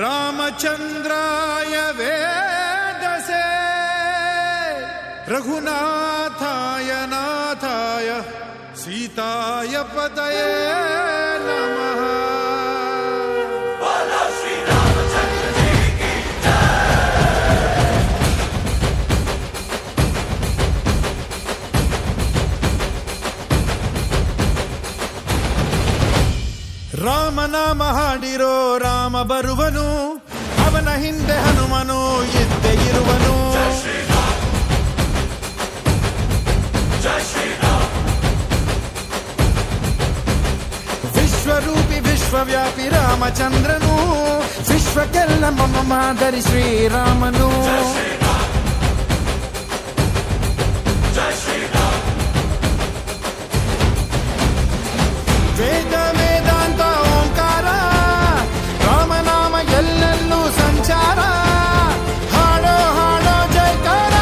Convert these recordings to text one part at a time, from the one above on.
रामचंद्राय वेदसे रघुनाथाय नाथाय सीताय पतये नमः। बोलो श्री रामचंद्र जी की जय। ರಾಮ ನಾಮ ಹಾಡಿರೋ ರಾಮ ಬರುವನು, ಅವನ ಹಿಂದೆ ಹನುಮನು ಇದ್ದೇ ಇರುವನು. ವಿಶ್ವರೂಪಿ ವಿಶ್ವವ್ಯಾಪಿ ರಾಮಚಂದ್ರನು, ವಿಶ್ವಕ್ಕೆಲ್ಲ ಮಮ ಮಾದರಿ ಶ್ರೀರಾಮನು. ವೇದ ವೇದಾಂತ ಓಂಕಾರ, ರಾಮನಾಮ ಎಲ್ಲೆಲ್ಲೂ ಸಂಚಾರ. ಹಾಡೋ ಹಾಡೋ ಜಯಕಾರ.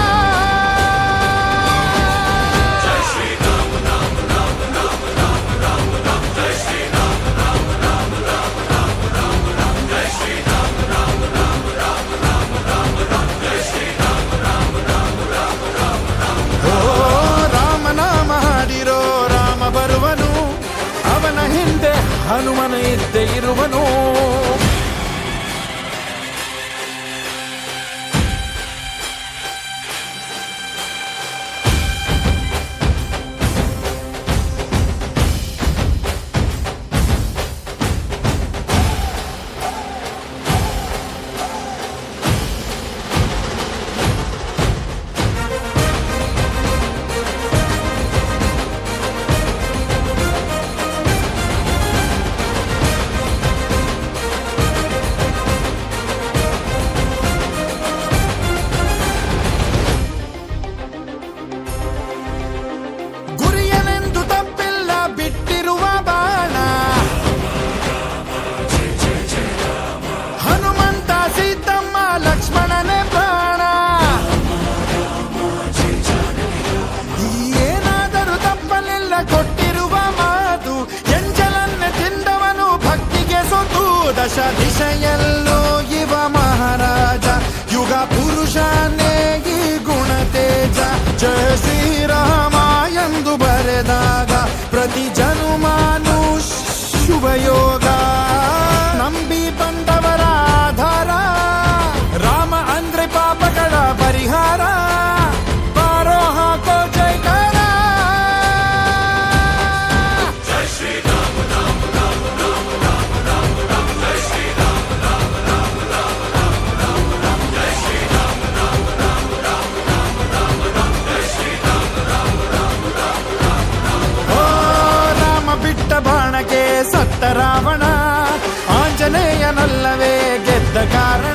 ಜಯ ಶ್ರೀ ರಾಮ ರಾಮ ರಾಮ ರಾಮ ರಾಮ ರಾಮ ರಾಮ. ಜಯ ಶ್ರೀ ರಾಮ ರಾಮ ರಾಮ ರಾಮ ರಾಮ ರಾಮ ರಾಮ. ಜಯ ಶ್ರೀ ರಾಮ ರಾಮ ರಾಮ ರಾಮ ರಾಮ ರಾಮ ರಾಮ. ಜಯ ಶ್ರೀ ರಾಮ ರಾಮ ರಾಮ ರಾಮ ರಾಮ ರಾಮ. ಓ ರಾಮನಾಮ ಹಾಡಿರೋ ರಾಮ ಬರುವನು, ಅವನ ಹಿಂದೆ ಹನುಮನು ಇದ್ದೇ ಇರುವನು. ದಶ ದಿಶೆಯಲ್ಲೂ ಇವ ಮಹಾರಾಜ, ಯುಗ ಪುರುಷನೇ ಈ ಗುಣ ತೇಜ. ಜಯ ಶ್ರೀರಾಮ ಎಂದು ಬರೆದಾಗ ಪ್ರತಿ ಜನುಮಾನು ಶುಭಯೋಗ. ನಂಬಿ ಬಂದವರ ಆಧಾರ, ರಾಮ ಅಂದ್ರೆ ಪಾಪಗಳ ಪರಿಹಾರ. ಬಾರೋ ಹಾಕೋ ಜೈಕಾರ. ಜಯ ಶ್ರೀರಾಮ ರಾಮ ರಾಮ ರಾಮ ರಾಮ ರಾಮ ರಾಮ. ಜಯ ಶ್ರೀರಾಮ ರಾಮ ರಾಮ ರಾಮ ರಾಮ ರಾಮ ರಾಮ. ಜಯ ಶ್ರೀರಾಮ ರಾಮ ರಾಮ ರಾಮ ರಾಮ ರಾಮ ರಾಮ. ಜಯ ಶ್ರೀರಾಮ ರಾಮ ರಾಮ ರಾಮ ರಾಮ ರಾಮ. ಓ ರಾಮ ಬಿಟ್ಟ ಬಾಣಕ್ಕೆ ಸತ್ತ ರಾವಣ, ಆಂಜನೇಯನಲ್ಲವೇ ಗೆದ್ದ ಕಾರಣ.